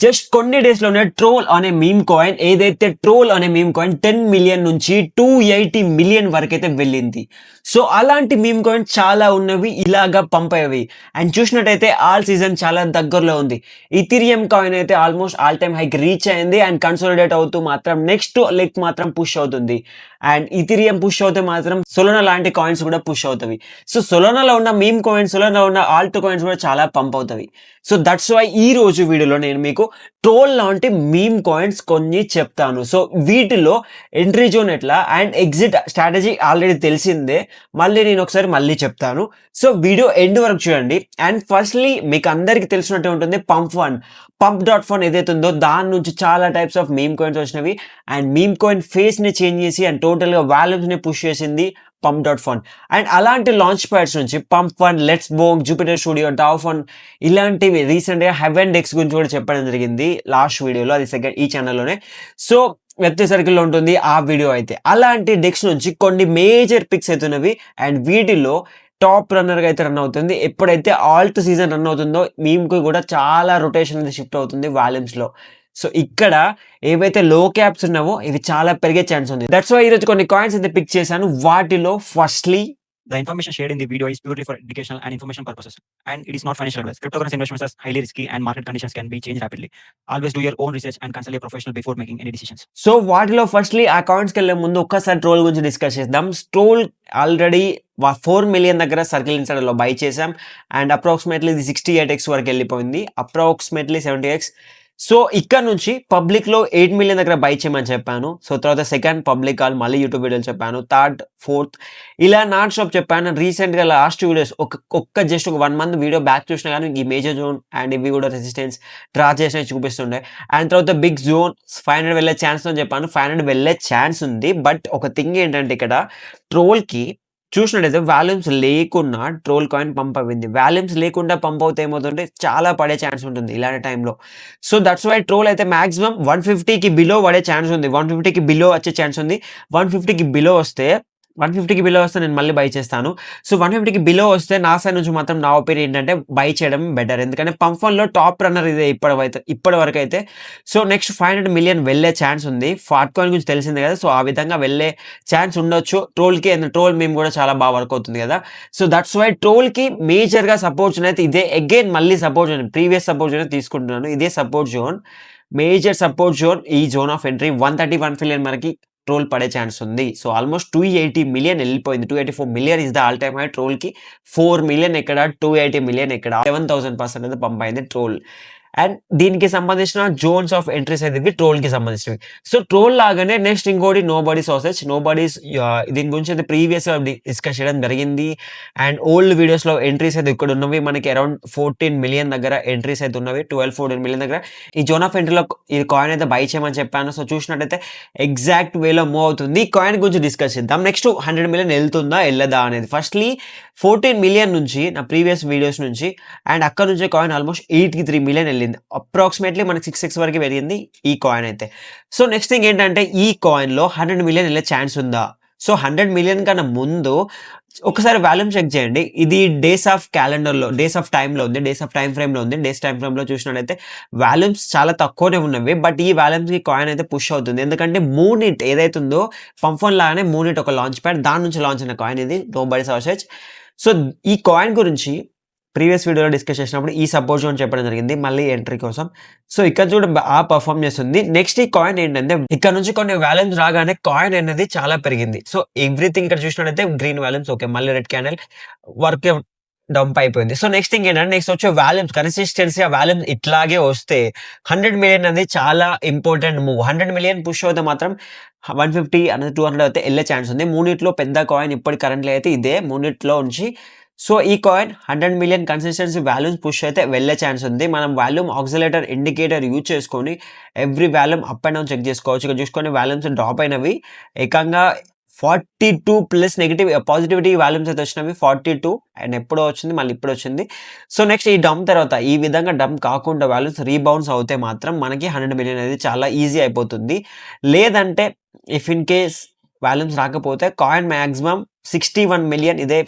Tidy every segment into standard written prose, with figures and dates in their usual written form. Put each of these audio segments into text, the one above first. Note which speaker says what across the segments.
Speaker 1: Just కొన్ని days లోనే troll అనే మీమ్ కాయిన్ ఏదైతే ట్రోల్ అనే మీమ్ కాయిన్ 10 మిలియన్ నుంచి 280 మిలియన్ వరకు అయితే వెళ్ళింది. సో అలాంటి మీమ్ కాయిన్ చాలా ఉన్నవి ఇలాగా పంప్ అయ్యేవి. అండ్ చూసినట్టయితే ఆల్ సీజన్ చాలా దగ్గరలో ఉంది. ఇథీరియం కాయిన్ అయితే almost all time hike reach అయింది అండ్ కన్సాలిడేట్ అవుతూ మాత్రం నెక్స్ట్ లెగ్ మాత్రం పుష్ అవుతుంది. అండ్ ఇథీరియం పుష్ అవుతే మాత్రం సొలనా లాంటి కాయిన్స్ కూడా పుష్ అవుతాయి. సో సొలనాలో ఉన్న మీమ్ కాయిన్స్, సొలనాలో ఉన్న ఆల్ట్ కాయిన్స్ కూడా చాలా పంప్ అవుతాయి. సో దట్స్ వై ఈ రోజు వీడియోలో నేను మీకు ట్రోల్ లాంటి మీమ్ కాయిన్స్ కొన్ని చెప్తాను. సో వీటిలో ఎంట్రీ జోన్ ఎట్లా అండ్ ఎగ్జిట్ స్ట్రాటజీ ఆల్రెడీ తెలిసిందే. నేను ఒకసారి మళ్ళీ చెప్తాను. సో వీడియో ఎండ్ వరకు చూడండి. అండ్ ఫస్ట్లీ మీకు అందరికి తెలిసినట్టే ఉంటుంది పంప్.ఫన్ ఏదైతే ఉందో దాని నుంచి చాలా టైప్స్ ఆఫ్ మీమ్ కాయిన్స్ వచ్చినవి. అండ్ మీమ్ కాయిన్ ఫేస్ ని చేంజ్ చేసి అండ్ టోటల్ గా వాల్యూమ్స్ ని పుష్ చేసింది పంప్.ఫన్. అండ్ అలాంటి లాంచ్ ప్యాడ్స్ నుంచి పంప్.ఫన్, లెట్స్ బోంగ్, జూపిటర్ స్టూడియో, డావ్.ఫన్ ఇలాంటివి రీసెంట్ గా హెవెన్ డెక్స్ గురించి కూడా చెప్పడం జరిగింది లాస్ట్ వీడియోలో, అది సెకండ్ ఈ ఛానల్లోనే. సో వెబ్ సర్కిల్ లో ఉంటుంది ఆ వీడియో అయితే. అలాంటి డెక్స్ నుంచి కొన్ని మేజర్ పిక్స్ అవుతున్నవి అండ్ వీటిలో టాప్ రన్నర్ గా అయితే రన్ అవుతుంది. ఎప్పుడైతే ఆల్ట్ సీజన్ రన్ అవుతుందో మీమ్ కి కూడా చాలా రొటేషన్ అనేది షిఫ్ట్ అవుతుంది వాల్యూమ్స్ లో. సో ఇక్కడ ఏవైతే లో క్యాప్స్ ఉన్నావో ఇవి చాలా పెరిగే ఛాన్స్ ఉంది. దట్స్ వై ఈరోజు కొన్ని కాయిన్స్ అయితే పిక్ చేశాను. వాటిలో firstly
Speaker 2: The information shared in the video is purely for educational and information purposes, and it is not financial advice. Cryptocurrency investments are highly risky, and market conditions can be changed rapidly. Always do your own research and consult a professional before making any decisions.
Speaker 1: So వాటిలో firstly ఆ కాయిన్స్కి వెళ్ళే ముందు ఒక్కసారి troll గురించి discuss చేద్దాం. Troll already 4 million దగ్గర circle insider లో by చేసాం అండ్ అప్రాక్సిమేట్లీ ఇది 68x వరకు వెళ్ళిపోయింది, అప్రాక్సిమేట్లీ 70x. సో ఇక్కడ నుంచి పబ్లిక్ లో 8 మిలియన్ దగ్గర బై చేయమని చెప్పాను. సో తర్వాత సెకండ్ పబ్లిక్ కాల్, మళ్ళీ యూట్యూబ్ వీడియోలు చెప్పాను, థర్డ్, ఫోర్త్ ఇలా నాట్ షాప్ చెప్పాను. రీసెంట్ గా లాస్ట్ వీడియోస్ జస్ట్ ఒక 1 మంత్ వీడియో బ్యాక్ చూసినా కానీ ఈ మేజర్ జోన్ అండ్ ఇవి కూడా రెసిస్టెన్స్ డ్రా చేసినవి చూపిస్తుండే. అండ్ తర్వాత బిగ్ జోన్ 500 వెళ్ళే ఛాన్స్ అని చెప్పాను. 500 వెళ్ళే ఛాన్స్ ఉంది. బట్ ఒక థింగ్ ఏంటంటే ఇక్కడ ట్రోల్ కి చూసినట్టయితే వాల్యూమ్స్ లేకుండా ట్రోల్ కాయిన్ పంప్ అయింది. వాల్యూమ్స్ లేకుండా పంప్ అవుతే ఏమవుతుంటే చాలా పడే ఛాన్స్ ఉంటుంది ఇలాంటి టైంలో. సో దట్స్ వై ట్రోల్ అయితే మాక్సిమం 150కి బిలో పడే ఛాన్స్ ఉంది, 150కి బిలో వచ్చే ఛాన్స్ ఉంది. 150కి బిలో వస్తే నేను మళ్ళీ బై చేస్తాను. సో 150కి బిలో వస్తే నా సైడ్ నుంచి మాత్రం నా ఒపీనియన్ ఏంటంటే బై చేయడం బెటర్. ఎందుకంటే పంప్.ఫన్లో టాప్ రన్నర్ ఇదే ఇప్పటి వరకు అయితే. సో నెక్స్ట్ 500 మిలియన్ వెళ్ళే ఛాన్స్ ఉంది. ఫాట్ కాయిన్ గురించి తెలిసిందే కదా. సో ఆ విధంగా వెళ్ళే ఛాన్స్ ఉండొచ్చు ట్రోల్కి. ట్రోల్ మేము కూడా చాలా బాగా వర్క్ అవుతుంది కదా. సో దట్స్ వై ట్రోల్కి మేజర్గా సపోర్ట్ జోన్ అయితే ఇదే. అగైన్ మళ్ళీ support zone, previous support zone తీసుకుంటున్నాను. ఇదే support zone, major support zone. ఈ జోన్ ఆఫ్ ఎంట్రీ 131 మిలియన్ మనకి ట్రోల్ పడే ఛాన్స్ ఉంది. సో ఆల్మోస్ట్ 280 మిలియన్ వెళ్ళిపోయింది. 284 million is the all time high troll కి. 4 మిలియన్ ఎక్కడ, 280 మిలియన్ ఎక్కడ, 7000% అయితే పంప్ అయింది ట్రోల్. అండ్ దీనికి సంబంధించిన జోన్స్ ఆఫ్ ఎంట్రీస్ అయితే ట్రోల్ కి సంబంధించినవి. సో ట్రోల్ లాగానే నెక్స్ట్ ఇంకోటి నోబడీ సాసేజ్. దీని గురించి అయితే ప్రీవియస్ డిస్కస్ చేయడం జరిగింది. అండ్ ఓల్డ్ వీడియోస్ లో ఎంట్రీస్ అయితే ఇక్కడ ఉన్నవి మనకి అరౌండ్ 14 మిలియన్ దగ్గర ఎంట్రీస్ అయితే ఉన్నవి, 14 మిలియన్ దగ్గర. ఈ జోన్ ఆఫ్ ఎంట్రీలో ఈ కాయిన్ అయితే బై చేయమని చెప్పాను. సో చూసినట్టయితే ఎగ్జాక్ట్ వేలో మూవ్ అవుతుంది. ఈ కాయిన్ గురించి డిస్కస్ చేద్దాం. నెక్స్ట్ 100 మిలియన్ వెళ్తుందా వెళ్ళదా అనేది. ఫస్ట్లీ 14 మిలియన్ నుంచి నా ప్రీవియస్ వీడియోస్ నుంచి అండ్ అక్కడ నుంచి కాయిన్ ఆల్మోస్ట్ 83 మిలియన్ వెళ్ళింది. అప్రాక్సిమేట్లీ మనకి 6x వరకు పెరిగింది ఈ కాయిన్ అయితే. సో నెక్స్ట్ థింగ్ ఏంటంటే ఈ కాయిన్ లో 100 మిలియన్ వెళ్ళే ఛాన్స్ ఉందా. సో 100 మిలియన్ కన్నా ముందు ఒకసారి వాల్యూమ్ చెక్ చేయండి. ఇది డేస్ ఆఫ్ క్యాలెండర్లో, డేస్ ఆఫ్ టైంలో ఉంది, డేస్ ఆఫ్ టైం ఫ్రేమ్లో ఉంది. డేస్ టైం ఫ్రేమ్లో చూసినట్టయితే వాల్యూమ్స్ చాలా తక్కువనే ఉన్నవి. బట్ ఈ వాల్యూమ్స్కి కాయిన్ అయితే పుష్ అవుతుంది. ఎందుకంటే మూనిట్ ఏదైతే ఉందో పంప్.ఫన్ లాగానే మూనిట్ ఒక లాంచ్ ప్యాడ్, దాని నుంచి లాంచ్ అయిన కాయిన్ ఇది నోబడీ సాసేజ్. సో ఈ కాయిన్ గురించి ప్రీవియస్ వీడియోలో డిస్కస్ చేసినప్పుడు ఈ సపోర్ట్ జోన్ చెప్పడం జరిగింది మళ్ళీ ఎంట్రీ కోసం. సో ఇక్కడ చూడ బాగా పర్ఫామ్ చేస్తుంది. నెక్స్ట్ ఈ కాయిన్ ఏంటంటే ఇక్కడ నుంచి కొన్ని వాల్యూమ్స్ రాగానే కాయిన్ అనేది చాలా పెరిగింది. సో ఎవ్రీథింగ్ ఇక్కడ చూసినట్టయితే గ్రీన్ వాల్యూమ్స్, ఓకే, మళ్ళీ రెడ్ క్యాండిల్ వర్క్ డంప్ అయిపోయింది. సో నెక్స్ట్ థింగ్ ఏంటంటే నెక్స్ట్ వచ్చే వాల్యూమ్స్ కన్సిస్టెన్సీ, ఆ వాల్యూమ్స్ ఇట్లాగే వస్తే 100 మిలియన్ అనేది చాలా ఇంపార్టెంట్ మూవ్. 100 మిలియన్ పుష్ అవుతే మాత్రం 150 అనేది 200 అయితే వెళ్ళే ఛాన్స్ ఉంది. మూనిట్లో పెద్ద కాయిన్ ఇప్పటి కరెంట్లో అయితే ఇదే మూనిట్లో నుంచి. సో ఈ coin 100 million consistency volumes push అయితే వెళ్ళే ఛాన్స్ ఉంది. మనం వాల్యూమ్ ఆక్సిలేటర్ ఇండికేటర్ యూజ్ చేసుకొని every volume up and down check చేసుకోవచ్చు. ఇక్కడ చూసుకొని వాల్యూమ్స్ డ్రాప్ అయినవి ఏకంగా 42 ప్లస్ నెగిటివ్ పాజిటివిటీ వాల్యూమ్స్ అయితే వచ్చినవి 42 అండ్ ఎప్పుడో వచ్చింది, మళ్ళీ ఇప్పుడు వచ్చింది. సో నెక్స్ట్ ఈ డంప్ తర్వాత ఈ విధంగా డంప్ కాకుండా వాల్యూమ్స్ రీబౌన్స్ అవుతే మాత్రం మనకి 100 మిలియన్ అనేది చాలా ఈజీ అయిపోతుంది. లేదంటే ఇఫ్ ఇన్ కేస్ వాల్యూమ్స్ రాకపోతే కాయిన్ మ్యాక్సిమం 61 మిలియన్ ఇదే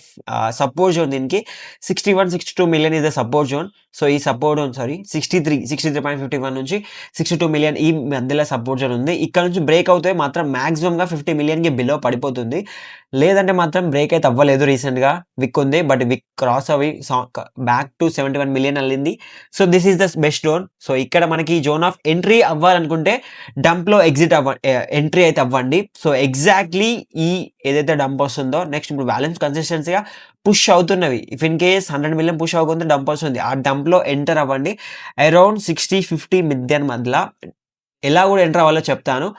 Speaker 1: సపోర్ట్ జోన్. దీనికి 61-62 మిలియన్ ఇదే సపోర్ట్ జోన్. సో ఈ సపోర్ట్ జోన్ 63.51 నుంచి 62 మిలియన్ ఈ మధ్యలో సపోర్ట్ జోన్ ఉంది. ఇక్కడ నుంచి బ్రేక్ అవుతే మాత్రం మాక్సిమంగా 50 మిలియన్కి బిలో పడిపోతుంది. లేదంటే మాత్రం బ్రేక్ అయితే అవ్వలేదు. రీసెంట్గా విక్ ఉంది, బట్ విక్ క్రాస్ అవి బ్యాక్ టు 71 మిలియన్ వెళ్ళింది. So this is the best zone. So ఇక్కడ మనకి జోన్ ఆఫ్ ఎంట్రీ అవ్వాలనుకుంటే డంప్లో ఎగ్జిట్ ఎంట్రీ అయితే అవ్వండి. సో ఎగ్జాక్ట్లీ ఈ ఏదైతే డంప్ వస్తుందో నెక్స్ట్ ఇప్పుడు బ్యాలెన్స్ కన్సిస్టెన్సీగా పుష్ అవుతున్నవి. If in case 100 million push అవ్వకుండా డంప్ వస్తుంది, ఆ డంప్లో ఎంటర్ అవ్వండి. అరౌండ్ 60-50 మిలియన్ మధ్యలో ఎలా కూడా ఎంటర్ అవ్వాలో చెప్తాను.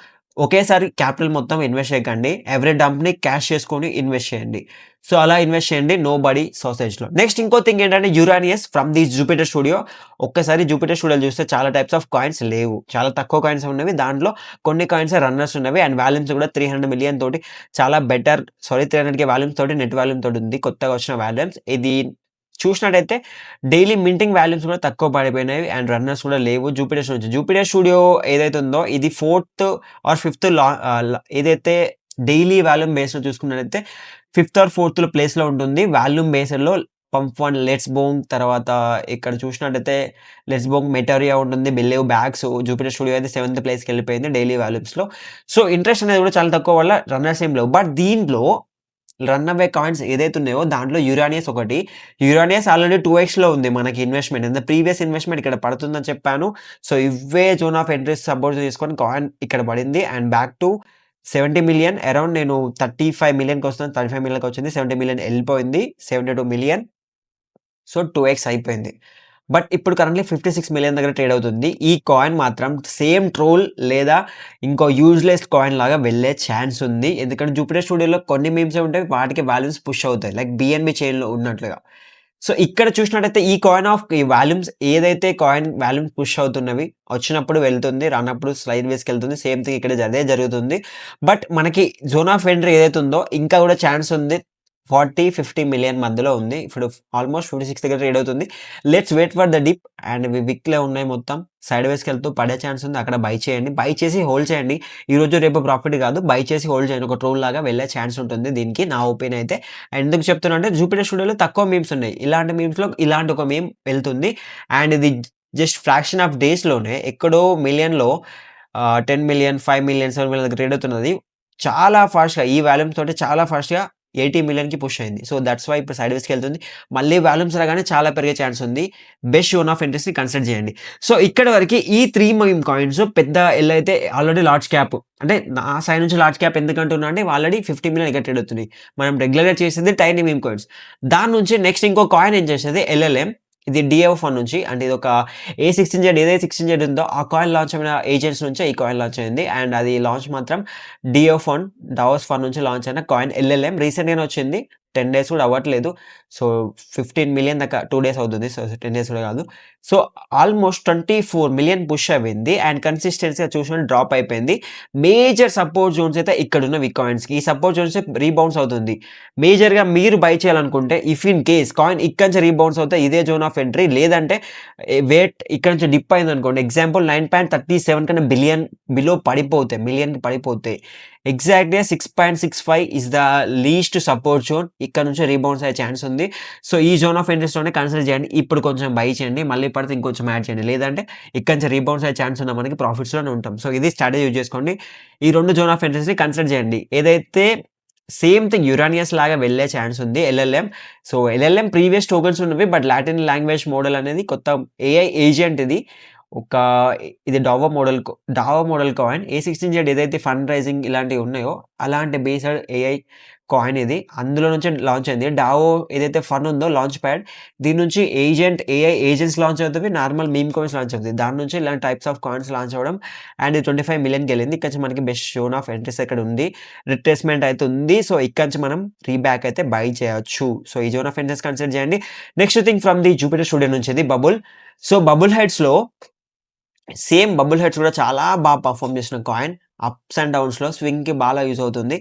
Speaker 1: ఒకేసారి క్యాపిటల్ మొత్తం ఇన్వెస్ట్ చేయకండి. ఎవ్రీ డంప్ని క్యాష్ చేసుకొని ఇన్వెస్ట్ చేయండి. సో అలా ఇన్వెస్ట్ చేయండి నో బడీ సోసేజ్లో. నెక్స్ట్ ఇంకో థింగ్ ఏంటంటే యురానియస్ ఫ్రమ్ ది జూపిటర్ స్టూడియో. ఒక్కసారి జూపిటర్ స్టూడియో చూస్తే చాలా టైప్స్ ఆఫ్ కాయిన్స్ లేవు, చాలా తక్కువ కాయిన్స్ ఉన్నవి. దాంట్లో కొన్ని కాయిన్స్ రన్నర్స్ ఉన్నవి అండ్ వాల్యూమ్స్ కూడా 300 మిలియన్ తోటి చాలా బెటర్ 300K వాల్యూమ్స్ తోటి నెట్ వాల్యూమ్ తోటి ఉంది కొత్తగా వచ్చిన వాల్యూమ్స్. ఇది చూసినట్టయితే డైలీ మింటింగ్ వాల్యూమ్స్ కూడా తక్కువ పడిపోయినాయి అండ్ రన్నర్స్ కూడా లేవు. జూపిటర్ స్టూడియో ఏదైతే ఉందో ఇది 4th or 5th ఏదైతే డైలీ వాల్యూమ్ బేస్లో చూసుకున్నట్టయితే 5th or 4th ప్లేస్లో ఉంటుంది. వాల్యూమ్ బేస్లో పంప్ వన్, లెట్స్ బోంగ్, తర్వాత ఇక్కడ చూసినట్టయితే లెట్స్ బోంగ్, మెటోరియా ఉంటుంది, బిలీవ్ బ్యాగ్స్. జూపిటర్ స్టూడియో అయితే 7th ప్లేస్కి వెళ్ళిపోయింది డైలీ వాల్యూమ్స్లో. సో ఇంట్రెస్ట్ అనేది కూడా చాలా తక్కువ వల్ల రన్నర్స్ ఏం లేవు. బట్ దీంట్లో రన్ అవే కాయిన్స్ ఏదైతే ఉన్నాయో దాంట్లో యురానియస్ ఒకటి. యురానియస్ ఆల్రెడీ 2x ఉంది మనకి ఇన్వెస్ట్మెంట్. ఎంత ప్రీవియస్ ఇన్వెస్ట్మెంట్ ఇక్కడ పడుతుందని చెప్పాను. సో ఇవే జోన్ ఆఫ్ ఎంట్రీస్ సపోర్ట్ చేసుకొని కాయిన్ ఇక్కడ పడింది and back to 70 million. Around నేను 35 మిలియన్కి వస్తుంది, 35 మిలియన్కి వచ్చింది, 70 మిలియన్ వెళ్ళిపోయింది, 72 మిలియన్. సో 2x అయిపోయింది. బట్ ఇప్పుడు కరెంట్లీ 56 మిలియన్ దగ్గర ట్రేడ్ అవుతుంది. ఈ కాయిన్ మాత్రం సేమ్ ట్రోల్ లేదా ఇంకో యూజ్లెస్ కాయిన్ లాగా వెళ్ళే ఛాన్స్ ఉంది. ఎందుకంటే జూపిటర్ స్టూడియోలో కొన్ని మీమ్స్ ఉంటాయి, వాటికి వాల్యూమ్స్ పుష్ అవుతాయి లైక్ బిఎన్బి చైన్లో ఉన్నట్లుగా. సో ఇక్కడ చూసినట్టయితే ఈ కాయిన్ ఆఫ్ ఈ వాల్యూమ్స్ ఏదైతే కాయిన్ వాల్యూమ్స్ పుష్ అవుతున్నవి వచ్చినప్పుడు వెళ్తుంది, రానప్పుడు స్లైడ్ వేస్కి వెళ్తుంది. సేమ్ థింగ్ ఇక్కడ అదే జరుగుతుంది. బట్ మనకి జోన్ ఆఫ్ ఎంట్రీ ఏదైతే ఉందో ఇంకా కూడా ఛాన్స్ ఉంది. 40-50 మిలియన్ మధ్యలో ఉంది. ఇప్పుడు ఆల్మోస్ట్ 56 దగ్గర ట్రేడ్ అవుతుంది. Let's wait for the dip and విక్లే ఉన్నాయి మొత్తం సైడ్ వేస్కి వెళ్తూ పడే ఛాన్స్ ఉంది. అక్కడ బై చేయండి, బై చేసి హోల్డ్ చేయండి. ఈ రోజు రేపు ప్రాఫిట్ కాదు, బై చేసి హోల్డ్ చేయండి. ఒక ట్రోల్ లాగా వెళ్ళే ఛాన్స్ ఉంటుంది దీనికి, నా ఒపీనియన్ అయితే. ఎందుకు చెప్తున్నా అంటే జూపిటర్ స్టూడియోలో తక్కువ మీమ్స్ ఉన్నాయి. ఇలాంటి మీమ్స్లో ఇలాంటి ఒక మీమ్ వెళ్తుంది అండ్ ఇది జస్ట్ ఫ్రాక్షన్ ఆఫ్ డేస్లోనే ఎక్కడో మిలియన్లో 10 మిలియన్, 5 మిలియన్, 7 మిలియన్ దగ్గర ట్రేడ్ అవుతున్నది. చాలా ఫాస్ట్గా ఈ వాల్యూమ్స్ తోటి చాలా ఫాస్ట్గా 80 మిలియన్కి పుష్ అయింది. సో దట్స్ వై ఇప్పుడు సైడ్ వేస్కి వెళ్తుంది. మళ్ళీ వాల్యూమ్స్ రాగానే చాలా పెరిగే ఛాన్స్ ఉంది. బెస్ట్ జోన్ ఆఫ్ ఇంట్రెస్ట్ని కన్సిడర్ చేయండి. సో ఇక్కడ వరకు ఈ 3 మీమ్ కాయిన్స్ పెద్ద ఎల్ అయితే ఆల్రెడీ లార్జ్ క్యాప్, అంటే నా సైడ్ నుంచి లార్జ్ క్యాప్ ఎందుకంటున్నా అంటే ఆల్రెడీ 50 మిలియన్ ఎక్కడ ట్రేడ్ అవుతుంది. మనం రెగ్యులర్గా చేసేది టైనీ మీమ్ కాయిన్స్. దాని నుంచి నెక్స్ట్ ఇంకో కాయిన్ ఏం చేసేది ఎల్ఎల్ఎం. ఇది DF1 నుంచి, అంటే ఇది ఒక A16Z ఏదైతే 16Z ఉందో ఆ కాయిన్ లాంచ్ అయిన ఏజెంట్స్ నుంచే ఈ కాయిన్ లాంచ్ అయింది అండ్ అది లాంచ్ మాత్రం DF1 డావస్ ఫండ్ నుంచి లాంచ్ అయిన కాయిన్ LLM రీసెంట్గానే వచ్చింది. 10 డేస్ కూడా అవ్వట్లేదు. సో 15 మిలియన్ దాకా 2 డేస్ అవుతుంది. సో 10 డేస్ కూడా కాదు. సో ఆల్మోస్ట్ 24 మిలియన్ పుష్ అయింది అండ్ కన్సిస్టెన్సీగా చూసిన డ్రాప్ అయిపోయింది. మేజర్ సపోర్ట్ జోన్స్ అయితే ఇక్కడ ఉన్న కాయిన్స్కి ఈ సపోర్ట్ జోన్స్ రీబౌన్స్ అవుతుంది. మేజర్గా మీరు బై చేయాలనుకుంటే ఇఫ్ ఇన్ కేస్ కాయిన్ ఇక్కడ నుంచి రీబౌన్స్ అవుతే ఇదే జోన్ ఆఫ్ ఎంట్రీ, లేదంటే వెయిట్ ఇక్కడ నుంచి డిప్ అయింది అనుకోండి, ఎగ్జాంపుల్ 9.37 కన్నా బిలియన్ బిలో పడిపోతాయి, మిలియన్కి పడిపోతాయి. ఎగ్జాక్ట్గా 6.65 is the least support zone. ఇక్కడ నుంచి రీబౌన్స్ అయ్యే ఛాన్స్ ఉంది. సో ఈ జోన్ ఆఫ్ ఇంట్రెస్ట్లోనే కన్సిడర్ చేయండి. ఇప్పుడు కొంచెం బై చేయండి, మళ్ళీ పడితే ఇంకొంచెం యాడ్ చేయండి, లేదంటే ఇక్కడ నుంచి రీబౌన్స్ అయ్యే ఛాన్స్ ఉన్న మనకి ప్రాఫిట్స్లోనే ఉంటాం. సో ఇది స్ట్రాటజీ యూజ్ చేసుకోండి. ఈ 2 జోన్ ఆఫ్ ఇంట్రెస్ట్ని కన్సిడర్ చేయండి. ఏదైతే సేమ్ థింగ్ యురానియస్ లాగా వెళ్ళే ఛాన్స్ ఉంది LLM. So LLM previous tokens ఉన్నవి, బట్ లాటిన్ లాంగ్వేజ్ మోడల్ అనేది కొత్త AI ఏజెంట్. ఇది డావో మోడల్ కాయిన్. A16Z ఏదైతే ఫండ్ రైజింగ్ ఇలాంటివి ఉన్నాయో అలాంటి బేస్డ్ AI కాయిన్ ఇది. అందులో నుంచి లాంచ్ అయింది. డావో ఏదైతే ఫండ్ ఉందో లాంచ్ ప్యాడ్, దీని నుంచి AI ఏజెంట్స్ లాంచ్ అవుతుంది, నార్మల్ మీమ్ కాయిన్స్ లాంచ్ అవుతుంది. దాని నుంచి ఇలాంటి టైప్స్ ఆఫ్ కాయిన్స్ లాంచ్ అవ్వడం అండ్ 25 మిలియన్కి వెళ్ళింది. ఇక్కడ మనకి బెస్ట్ జోన్ ఆఫ్ ఎంట్రీస్ ఇక్కడ ఉంది, రిట్రేస్మెంట్ అయితే ఉంది. సో ఇక్కడ నుంచి మనం రీబ్యాక్ అయితే బై చేయొచ్చు. సో ఈ జోన్ ఆఫ్ ఎంట్రీస్ కన్సిడర్ చేయండి. Next thing from the Jupiter studio నుంచి ఇది బబుల్. సో బబుల్ హెడ్స్లో సేమ్ బబుల్ హెడ్స్ కూడా చాలా బాగా పర్ఫామ్ చేసిన కాయిన్. అప్స్ అండ్ డౌన్స్లో స్వింగ్కి బాగా యూజ్ అవుతుంది.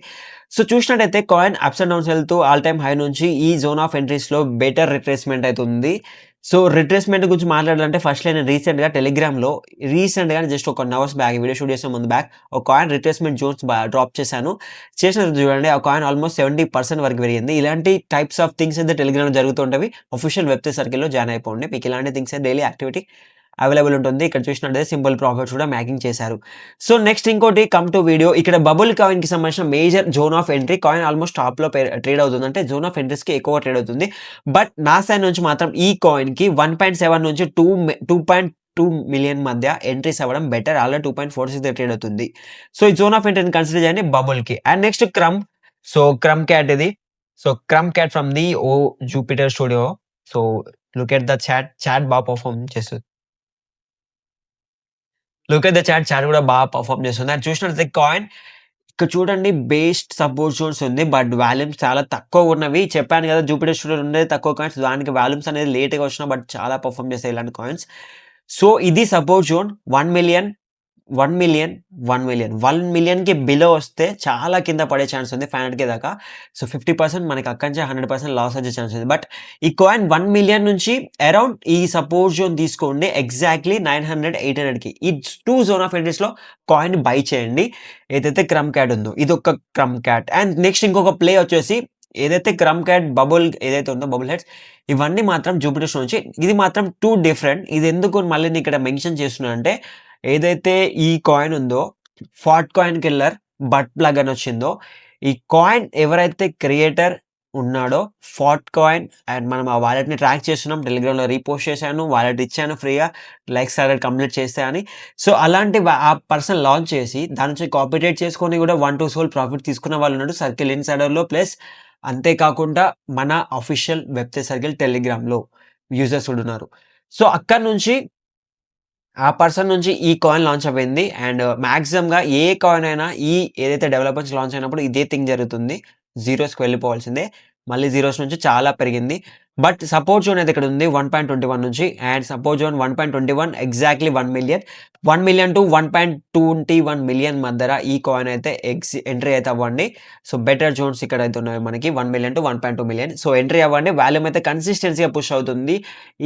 Speaker 1: సో చూసినట్టయితే కాయిన్ అప్స్ అండ్ డౌన్స్ వెళ్తూ ఆల్ టైమ్ హై నుంచి ఈ జోన్ ఆఫ్ ఎంట్రీస్లో బెటర్ రిట్రేస్మెంట్ అవుతుంది. సో రిట్రేస్మెంట్ గురించి మాట్లాడాలంటే ఫస్ట్ నేను రీసెంట్గా జస్ట్ ఒక అవర్స్ బ్యాక్ వీడియో షూట్ చేసే ముందు బ్యాక్ ఒక కాయిన్ రిట్రేస్మెంట్ జోన్స్ డ్రాప్ చేశాను. చేసిన చూడండి ఆ కాయిన్ ఆల్మోస్ట్ 70% వరకు పెరిగింది. ఇలాంటి టైప్స్ ఆఫ్ థింగ్స్ అయితే టెలిగ్రామ్లో జరుగుతుంటవి. అఫీషియల్ వెబ్సైట్ సర్కిల్లో జాయిన్ అయిపోండి. మీకు ఇలాంటి థింగ్స్ డైలీ యాక్టివిటీ అవైలబుల్ ఉంటుంది. ఇక్కడ చూసినట్టయితే సింపుల్ ప్రాఫిట్స్ కూడా మేకింగ్ చేశారు. సో నెక్స్ట్ ఇంకోటి కమ్ టు వీడియో. ఇక్కడ బబుల్ కాయిన్ కి సంబంధించిన major zone of entry coin almost top లో ట్రేడ్ అవుతుంది. అంటే జోన్ ఆఫ్ ఎంట్రీస్ కి ఎక్కువ ట్రేడ్ అవుతుంది. బట్ నా సైడ్ నుంచి మాత్రం ఈ కాయిన్ కి 1.7 నుంచి 2.2 మిలియన్ మధ్య ఎంట్రీస్ అవ్వడం బెటర్. ఆల్రెడీ 2.46 ట్రేడ్ అవుతుంది. సో ఈ జోన్ ఆఫ్ ఎంట్రీని కన్సిడర్ చేయండి బబుల్ కి. అండ్ నెక్స్ట్ క్రమ్ క్యాట్ ఇది. So crumb cat from the Jupiter studio. So look at the chart బాగా పర్ఫార్మ్ చేస్తుంది. లుక్ ఎట్ ద చాట్ కూడా బాగా పర్ఫార్మ్ చేస్తుంది. అండ్ చూసినట్లయితే కాయిన్ ఇక్కడ చూడండి బేస్డ్ సపోర్ట్ జోన్స్ ఉంది. బట్ వాల్యూమ్స్ చాలా తక్కువ ఉన్నవి. చెప్పాను కదా జూపిటర్ స్టూడియో ఉండేది తక్కువ కాయిన్స్. దానికి వాల్యూమ్స్ అనేది లేట్గా వచ్చినా బట్ చాలా పర్ఫార్మ్ చేస్తాయి ఇలాంటి కాయిన్స్. సో ఇది సపోర్ట్ జోన్ 1 మిలియన్ 1 మిలియన్‌కి బిలో వస్తే చాలా కింద పడే ఛాన్స్ ఉంది 500K దాకా. సో 50% మనకి అక్కడి నుంచి 100% లాస్ వచ్చే ఛాన్స్ ఉంది. బట్ ఈ కాయిన్ 1 మిలియన్ నుంచి అరౌండ్ ఈ సపోర్ట్ జోన్ తీసుకోండి. ఎగ్జాక్ట్‌లీ 900, 800కి ఈ 2 జోన్ ఆఫ్ ఎంట్రీస్‌లో కాయిన్ బై చేయండి. ఏదైతే క్రమ్ క్యాట్ ఉందో ఇదొక క్రమ్ క్యాట్. అండ్ నెక్స్ట్ ఇంకొక ప్లే వచ్చేసి ఏదైతే క్రమ్ క్యాట్ బబుల్ ఏదైతే ఉందో బబుల్ హెడ్స్ ఇవన్నీ మాత్రం జూపిటర్ స్టూడియో నుంచి. ఇది మాత్రం 2 డిఫరెంట్. ఇది ఎందుకు మళ్ళీ నేను ఇక్కడ మెన్షన్ చేస్తున్నా అంటే ఏదైతే ఈ కాయిన్ ఉందో fat coin killer but plug అని వచ్చిందో ఈ కాయిన్ ఎవరైతే క్రియేటర్ ఉన్నాడో ఫాట్ కాయిన్ అండ్ మనం ఆ వాలెట్ని ట్రాక్ చేస్తున్నాం. టెలిగ్రామ్లో రీపోస్ట్ చేశాను, వాలెట్ ఇచ్చాను ఫ్రీగా లైక్స్ టార్గెట్ కంప్లీట్ చేస్తే అని. సో అలాంటి ఆ పర్సన్ లాంచ్ చేసి దాని నుంచి కాపీరేట్ చేసుకొని కూడా 1-2 సోల్ ప్రాఫిట్ తీసుకున్న వాళ్ళు ఉన్నాడు సర్కిల్ ఇన్సైడర్లో. ప్లస్ అంతేకాకుండా మన అఫీషియల్ వెబ్సైట్ సర్కిల్ టెలిగ్రామ్లో యూజర్స్ కూడా ఉన్నారు. సో అక్కడ నుంచి ఆ పర్సన్ నుంచి ఈ కాయిన్ లాంచ్ అయింది. అండ్ మాక్సిమంగా ఏ కాయిన్ అయినా ఏదైతే డెవలపర్స్ లాంచ్ అయినప్పుడు ఇదే థింగ్ జరుగుతుంది. జీరోస్‌కి వెళ్ళిపోవాల్సిందే. మళ్ళీ జీరోస్ నుంచి చాలా పెరిగింది. బట్ సపోర్ట్ జోన్ అయితే ఇక్కడ ఉంది 1.21 నుంచి. And support zone 1.21 exactly 1 million. 1 million to 1.21 million మధ్యన ఈ కాయిన్ అయితే ఎంట్రీ అయితే అవ్వండి. సో బెటర్ జోన్స్ ఇక్కడ అయితే ఉన్నాయి మనకి 1 million to 1.2 million. So entry అవ్వండి. వాల్యూమ్ అయితే కన్సిస్టెన్సీగా పుష్ అవుతుంది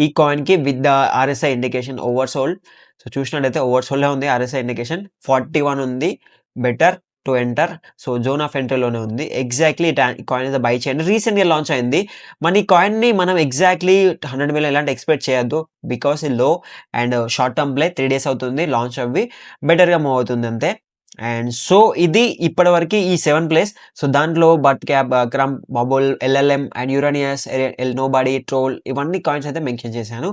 Speaker 1: ఈ కాయిన్‌కి with the RSI indication oversold. So చూసినట్టయితే ఓవర్ సోల్డ్‌లో ఉంది ఆర్ఎస్ఐ ఇండికేషన్ 41 ఉంది. Better to enter. So zone of ఎంట్రీలోనే ఉంది. ఎగ్జాక్ట్‌లీ కాయిన్ అయితే బై చేయండి. రీసెంట్‌గా లాంచ్ అయింది. మన ఈ కాయిన్‌ని మనం ఎగ్జాక్ట్‌లీ 100 మిలియన్ ఇలాంటి ఎక్స్‌పెక్ట్ చేయొద్దు. బికాస్ ఈ లో and short term play 3 days అవుతుంది లాంచ్ అవ్వి. బెటర్‌గా మూవ్ అవుతుంది అంతే. అండ్ సో ఇది ఇప్పటివరకు ఈ 7 ప్లేస్. సో దాంట్లో but cap, crumb, bubble, LLM and Uranus, nobody, troll ఇవన్నీ కాయిన్స్ అయితే మెన్షన్ చేశాను.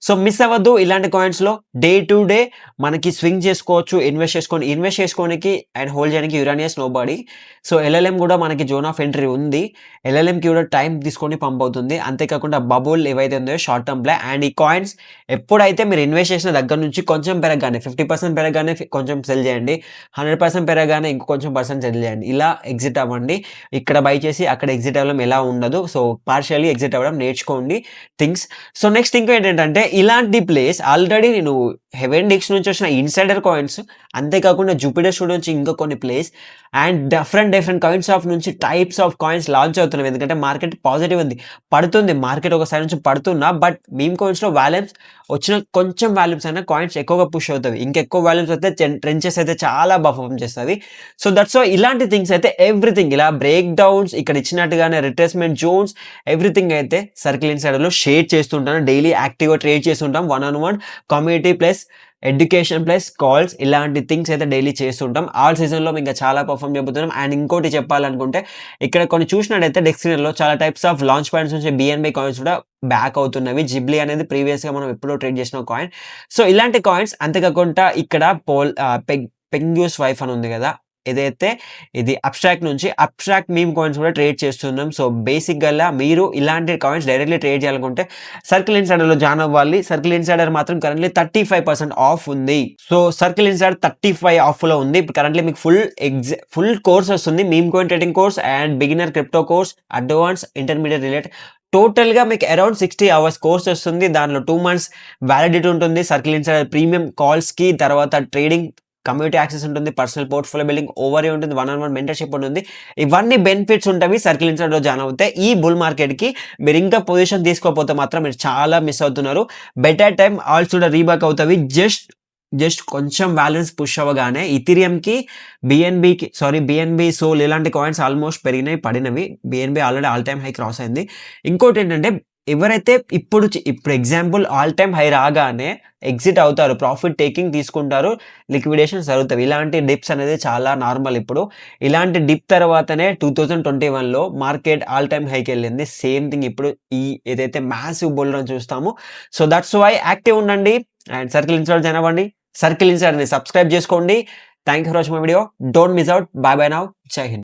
Speaker 1: సో మిస్ అవ్వద్దు ఇలాంటి కాయిన్స్‌లో డే టు డే మనకి స్వింగ్ చేసుకోవచ్చు. ఇన్వెస్ట్ చేసుకోనికి అండ్ హోల్డ్ చేయడానికి యురేనియస్, నోబడీ. సో ఎల్ఎల్ఎం కూడా మనకి జోన్ ఆఫ్ ఎంట్రీ ఉంది. ఎల్ఎల్ఎంకి కూడా టైం తీసుకొని పంప్ అవుతుంది. అంతేకాకుండా బబుల్ ఏవైతే ఉందో షార్ట్ టర్మ్ ప్లే. అండ్ ఈ కాయిన్స్ ఎప్పుడైతే మీరు ఇన్వెస్ట్ చేసిన దగ్గర నుంచి కొంచెం పెరగగానే 50% పెరగగానే కొంచెం సెల్ చేయండి. 100% పెరగగానే ఇంకొంచెం పర్సెంట్ సెల్ చేయండి. ఇలా ఎగ్జిట్ అవ్వండి. ఇక్కడ బై చేసి అక్కడ ఎగ్జిట్ అవ్వడం ఎలా ఉండదు. సో పార్షియల్లీ ఎగ్జిట్ అవ్వడం నేర్చుకోండి థింగ్స్. సో నెక్స్ట్ ఇంకా ఏంటంటే ఇలాంటి ప్లేస్ ఆల్రెడీ నేను హెవెన్ డిక్స్ నుంచి వచ్చిన ఇన్సైడర్ కాయిన్స్, అంతేకాకుండా జూపిటర్ స్టూడియో నుంచి ఇంకా కొన్ని place and different coins of నుంచి టైప్స్ ఆఫ్ కాయిన్స్ లాంచ్ అవుతున్నాయి. ఎందుకంటే మార్కెట్ పాజిటివ్ ఉంది, పడుతుంది. మార్కెట్ ఒక సైడ్ నుంచి పడుతున్నా బట్ మీమ్ కాయిన్స్లో వాల్యూమ్స్ వచ్చిన కొంచెం వాల్యూమ్స్ అయినా కాయిన్స్ ఎక్కువగా పుష్ అవుతాయి. ఇంకెక్కువ వాల్యూమ్స్ అయితే ట్రెంచెస్ అయితే చాలా పర్ఫార్మ్ చేస్తుంది. సో దట్స్ వై ఇలాంటి థింగ్స్ అయితే ఎవ్రీథింగ్ ఇలా బ్రేక్ డౌన్స్ ఇక్కడ ఇచ్చినట్టుగానే రిట్రేస్మెంట్ జోన్స్ ఎవ్రీథింగ్ అయితే సర్కిల్ ఇన్సైడర్లో షేర్ చేస్తుంటాను. డైలీ యాక్టివ్గా ట్రేడ్ చేస్తుంటాం. 1-on-1 community plus education plus calls ఇలాంటి థింగ్స్ అయితే డైలీ చేస్తుంటాం. ఆల్ సీజన్లో ఇంకా చాలా పర్ఫార్మ్ చెబుతున్నాం. అండ్ ఇంకోటి చెప్పాలనుకుంటే ఇక్కడ కొన్ని చూసినట్టయితే డెస్క్రిప్షన్లో చాలా టైప్స్ ఆఫ్ లాంచ్ పాయింట్స్ నుంచి బిఎన్బి కాయిన్స్ కూడా బ్యాక్ అవుతున్నవి. జిబ్లీ అనేది ప్రీవియస్గా మనం ఎప్పుడో ట్రేడ్ చేసిన కాయిన్. సో ఇలాంటి కాయిన్స్ అంతేకాకుండా ఇక్కడ పెంగ్యూస్ వైఫ్ అని ఉంది కదా, ఏదైతే ఇది అబ్స్ట్రాక్ట్ మీమ్ కాయిన్స్ కూడా ట్రేడ్ చేస్తున్నాం. సో బేసిక్గా మీరు ఇలాంటి కాయిన్స్ డైరెక్ట్లీ ట్రేడ్ చేయాలనుకుంటే సర్కిల్ ఇన్సైడర్లో జాయిన్ అవ్వాలి. సర్కిల్ ఇన్సైడర్ మాత్రం కరెంట్లీ 35% ఆఫ్ ఉంది. సో సర్కిల్ ఇన్సైడర్ 35 ఆఫ్లో ఉంది. కరెంట్లీ మీకు ఫుల్ కోర్స్ వస్తుంది. Meme coin trading course and beginner crypto course, advance, intermediate related టోటల్గా మీకు అరౌండ్ 60 hours కోర్స్ వస్తుంది. దానిలో 2 months వ్యాలిడిటీ ఉంటుంది. సర్కిల్ ఇన్సైడర్ ప్రీమియం కాల్స్కి, తర్వాత ట్రేడింగ్ కమ్యూనిటీ యాక్సెస్ ఉంటుంది, పర్సనల్ పోర్ట్ఫోలియో బిల్డింగ్, ఓవర్ ఉంటుంది, 1-on-1 మెంటర్‌షిప్ ఉంటుంది. ఇవన్నీ బెనిఫిట్స్ ఉంటవి సర్కిల్ ఇన్సైడర్‌లో జాయిన్ అవుతే. ఈ బుల్ మార్కెట్‌కి మీరు ఇంకా పొజిషన్ తీసుకోకపోతే మాత్రం మీరు చాలా మిస్ అవుతున్నారు. బెటర్ టైమ్ ఆల్స్ కూడా రీబాక్ అవుతవి. జస్ట్ కొంచెం బ్యాలెన్స్ పుష్ అవ్వగానే ఇథీరియంకి, బీఎన్బీ, సోల్ ఇలాంటి కాయిన్స్ ఆల్మోస్ట్ పెరిగినవి, పడినవి. BNB already all time high cross అయింది. ఇంకోటేంటంటే ఎవరైతే ఇప్పుడు ఎగ్జాంపుల్ ఆల్ టైమ్ హై రాగానే ఎగ్జిట్ అవుతారు, ప్రాఫిట్ టేకింగ్ తీసుకుంటారు, లిక్విడేషన్స్ జరుగుతాయి. ఇలాంటి డిప్స్ అనేది చాలా నార్మల్ ఇప్పుడు. ఇలాంటి డిప్ తర్వాతనే 2021లో మార్కెట్ ఆల్ టైమ్ హైకెళ్ళింది. సేమ్ థింగ్ ఇప్పుడు ఏదైతే మ్యాసివ్ బుల్ రన్ చూస్తామో. సో దట్స్ వై యాక్టివ్ ఉండండి అండ్ సర్కిల్ ఇన్సైడర్ జాయిన్ అవ్వండి. సర్కిల్ ఇన్సైడర్‌ని సబ్స్క్రైబ్ చేసుకోండి. Thank you for watching my video. Don't miss out. Bye bye now. జై హింద్.